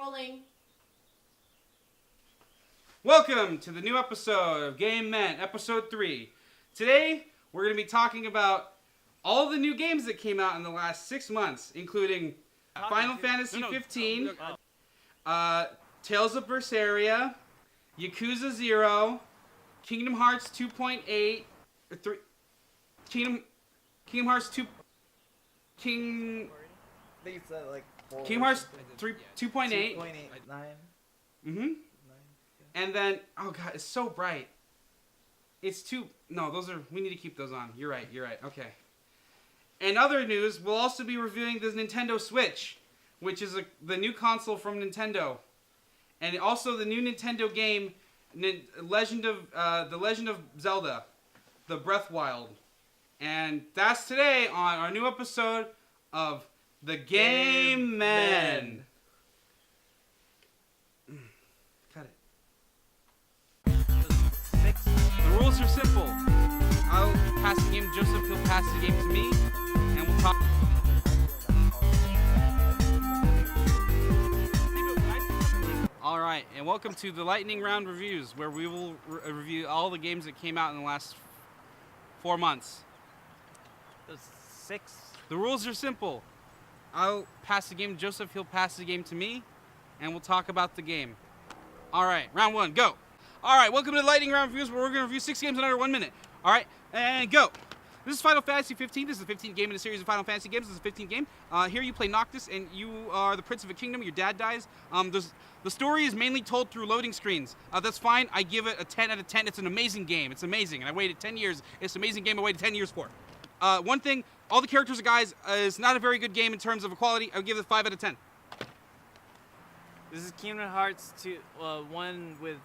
Rolling. Welcome to the new episode of Game Men, episode 3. Today, we're going to be talking about all the new games that came out in the last 6 months, including Final Fantasy 15, Tales of Berseria, Yakuza 0, Kingdom Hearts 2.8, Kingdom Hearts 2, Kingdom Hearts 2.8. 2.89. And then, oh god, it's so bright. It's too, no, we need to keep those on. You're right, okay. And other news, we'll also be reviewing the Nintendo Switch, which is the new console from Nintendo. And also the new Nintendo game, The Legend of Zelda, the Breath Wild. And that's today on our new episode of The Game Men. Cut it. The rules are simple. I'll pass the game to Joseph, he'll pass the game to me, and we'll talk. Alright, and welcome to the Lightning Round Reviews, where we will review all the games that came out in the last 4 months. 6. The rules are simple. I'll pass the game to Joseph, he'll pass the game to me, and we'll talk about the game. Alright, round 1, go! Alright, welcome to the Lightning Round Reviews, where we're going to review 6 games in under 1 minute. Alright, and go! This is Final Fantasy 15. This is the 15th game in a series of Final Fantasy games. This is the 15th game. Here you play Noctis, and you are the prince of a kingdom. Your dad dies. The story is mainly told through loading screens. That's fine. I give it a 10 out of 10. It's an amazing game. It's amazing, and I waited 10 years. It's an amazing game I waited 10 years for. One thing, all the characters are guys. It's not a very good game in terms of quality. I would give it a 5 out of 10. This is Kingdom Hearts 2, 1 with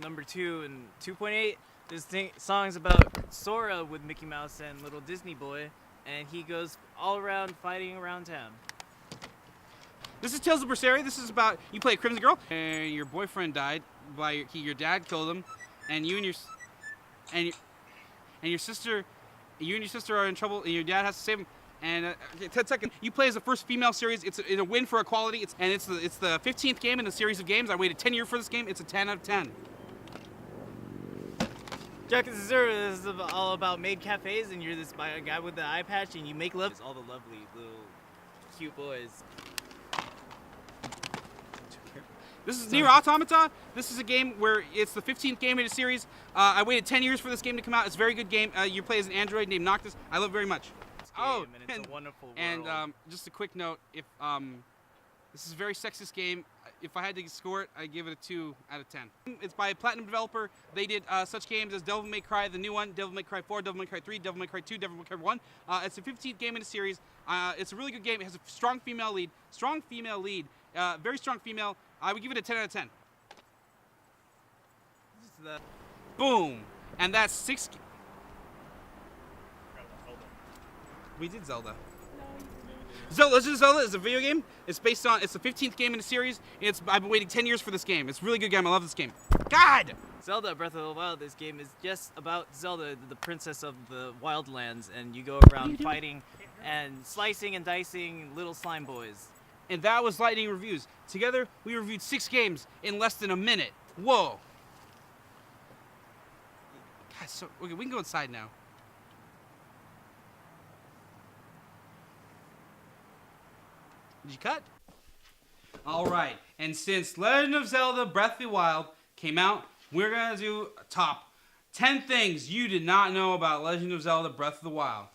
number 2 and 2.8. This song's about Sora with Mickey Mouse and little Disney boy, and he goes all around fighting around town. This is Tales of Berseria. This is about you play a Crimson Girl, and your boyfriend died by your dad killed him, and your sister are in trouble, and your dad has to save him. And 10 seconds. You play as the first female series. It's a win for equality. It's the 15th game in the series of games. I waited 10 years for this game. It's a 10 out of 10. Jack and Zero is all about maid cafes, and you're this guy with the eye patch, and you make love to all the lovely little cute boys. This is Nier Automata. This is a game where it's the 15th game in a series. I waited 10 years for this game to come out. It's a very good game. You play as an android named Noctis. I love it very much. And it's a wonderful world. And just a quick note, if this is a very sexist game. If I had to score it, I'd give it a 2 out of 10. It's by a Platinum developer. They did such games as Devil May Cry, the new one, Devil May Cry 4, Devil May Cry 3, Devil May Cry 2, Devil May Cry 1. It's the 15th game in the series. It's a really good game. It has a strong female lead. Very strong female. I would give it a 10 out of 10. Boom. And that's 6. We did Zelda. Legend of Zelda is a video game. It's the 15th game in the series. I've been waiting 10 years for this game. It's a really good game. I love this game. God! Zelda Breath of the Wild. This game is just about Zelda, the princess of the Wildlands, and you go around fighting and slicing and dicing little slime boys. And that was Lightning Reviews. Together, we reviewed 6 games in less than a minute. Whoa. God, okay, we can go inside now. Did you cut? Alright, and since Legend of Zelda Breath of the Wild came out, we're going to do a top 10 things you did not know about Legend of Zelda Breath of the Wild.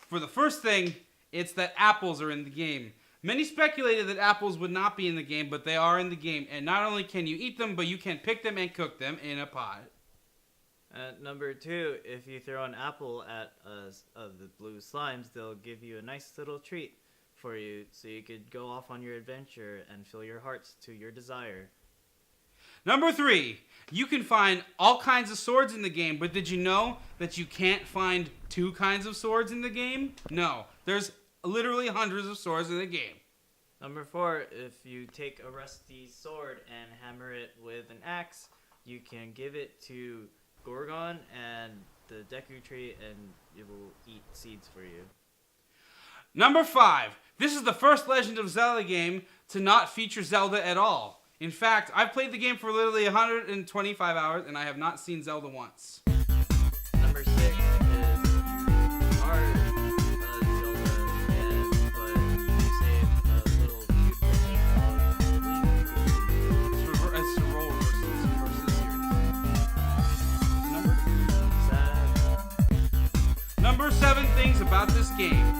For the first thing, it's that apples are in the game. Many speculated that apples would not be in the game, but they are in the game. And not only can you eat them, but you can pick them and cook them in a pot. Number 2, if you throw an apple at the blue slimes, they'll give you a nice little treat for you, so you could go off on your adventure and fill your hearts to your desire. Number 3, you can find all kinds of swords in the game, but did you know that you can't find 2 kinds of swords in the game? No, there's literally hundreds of swords in the game. Number 4, if you take a rusty sword and hammer it with an axe, you can give it to Gorgon and the Deku tree, and it will eat seeds for you. Number 5. This is the first Legend of Zelda game to not feature Zelda at all. In fact, I've played the game for literally 125 hours, and I have not seen Zelda once. Number 6 is our Zelda again, but you save a little cute thing called It's a role versus series. Number 7 things about this game.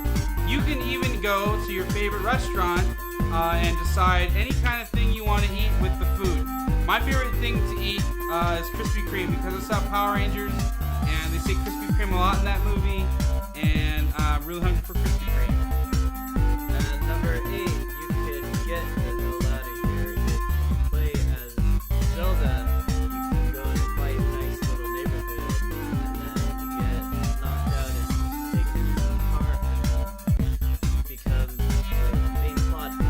You can even go to your favorite restaurant and decide any kind of thing you want to eat with the food. My favorite thing to eat is Krispy Kreme because I saw Power Rangers and they say Krispy Kreme a lot in that movie, and I'm really hungry for Krispy Kreme. And number 8, you can get the hell out of here. If you play as Zelda, you can go and fight a nice little neighborhood, and then you get knocked out and taken into the car, and become the main plot of a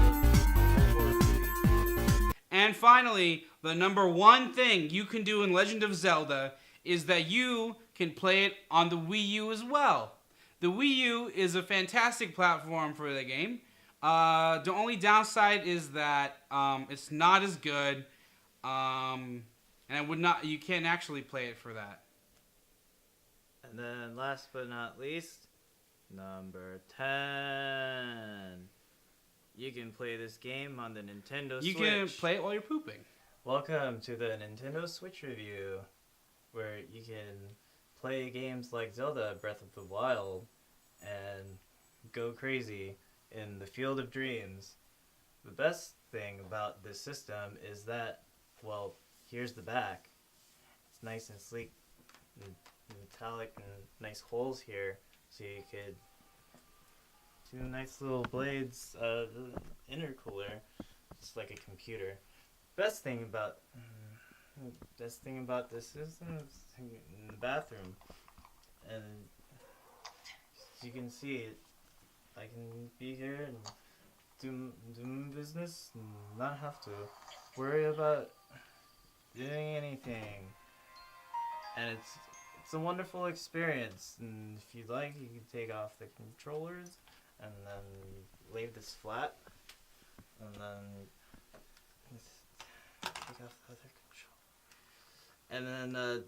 horror movie. And finally, the number 1 thing you can do in Legend of Zelda is that you can play it on the Wii U as well. The Wii U is a fantastic platform for the game. The only downside is that it's not as good, and you can't actually play it for that. And then last but not least, number 10. You can play this game on the Nintendo Switch. You can play it while you're pooping. Welcome to the Nintendo Switch review, where you can play games like Zelda Breath of the Wild and go crazy in the Field of Dreams. The best thing about this system is that, well, here's the back. It's nice and sleek and metallic and nice holes here, so you could do nice little blades, intercooler. It's like a computer. Best thing about this system is in the bathroom, and as you can see, I can be here and do my business and not have to worry about doing anything. And it's a wonderful experience. And if you'd like, you can take off the controllers and then lay this flat, and then take off the other control. And then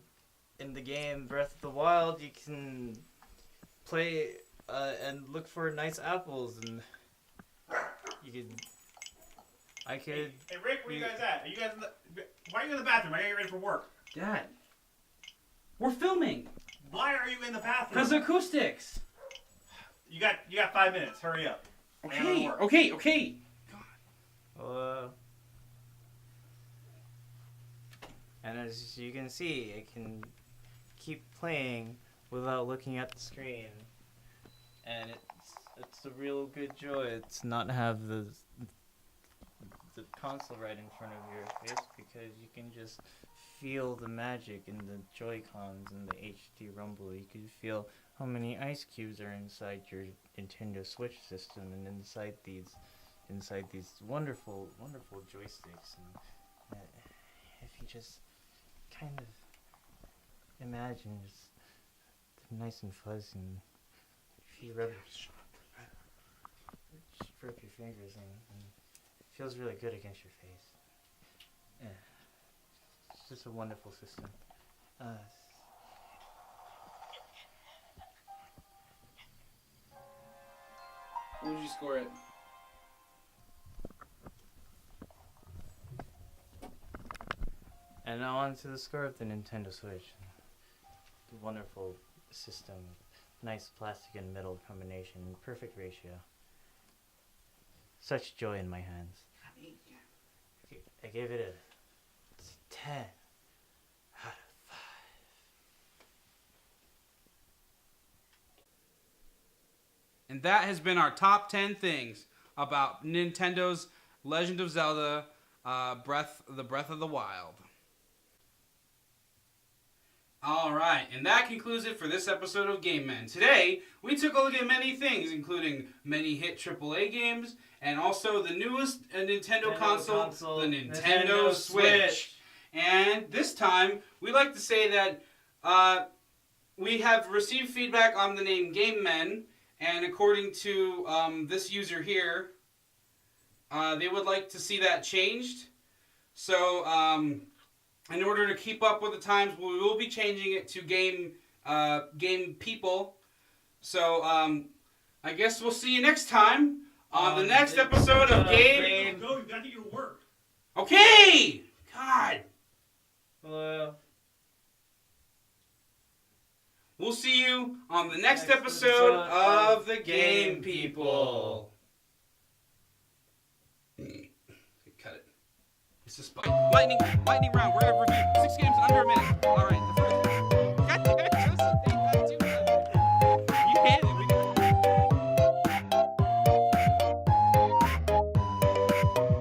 in the game Breath of the Wild, you can play and look for nice apples, and I could. Hey Rick, where you guys at? Are you guys why are you in the bathroom? I gotta get ready for work. Dad, we're filming. Why are you in the bathroom? Because acoustics. You got 5 minutes. Hurry up. I gotta go to work. Okay. And as you can see, I can keep playing without looking at the screen, and it's a real good joy to not have the console right in front of your face, because you can just feel the magic in the Joy-Cons and the HD Rumble. You can feel how many ice cubes are inside your Nintendo Switch system and inside these wonderful joysticks. And if you just kind of imagine it's nice and fuzzy, and if you rub your fingers and it feels really good against your face. Yeah. It's just a wonderful system. What would you score it? And now on to the score of the Nintendo Switch. The wonderful system, nice plastic and metal combination, perfect ratio. Such joy in my hands. I gave it a 10 out of 5. And that has been our top 10 things about Nintendo's Legend of Zelda Breath of the Wild. Alright, and that concludes it for this episode of Game Men. Today, we took a look at many things, including many hit AAA games, and also the newest Nintendo console, the Nintendo Switch. And this time, we like to say that we have received feedback on the name Game Men, and according to this user here, they would like to see that changed. So, in order to keep up with the times, we will be changing it to game people. So, I guess we'll see you next time on the next episode of Game. Go, you gotta get your work. Okay! God! Hello. We'll see you on the next episode of the Game People. Cut it. It's a spot. Lightning round. We're gonna review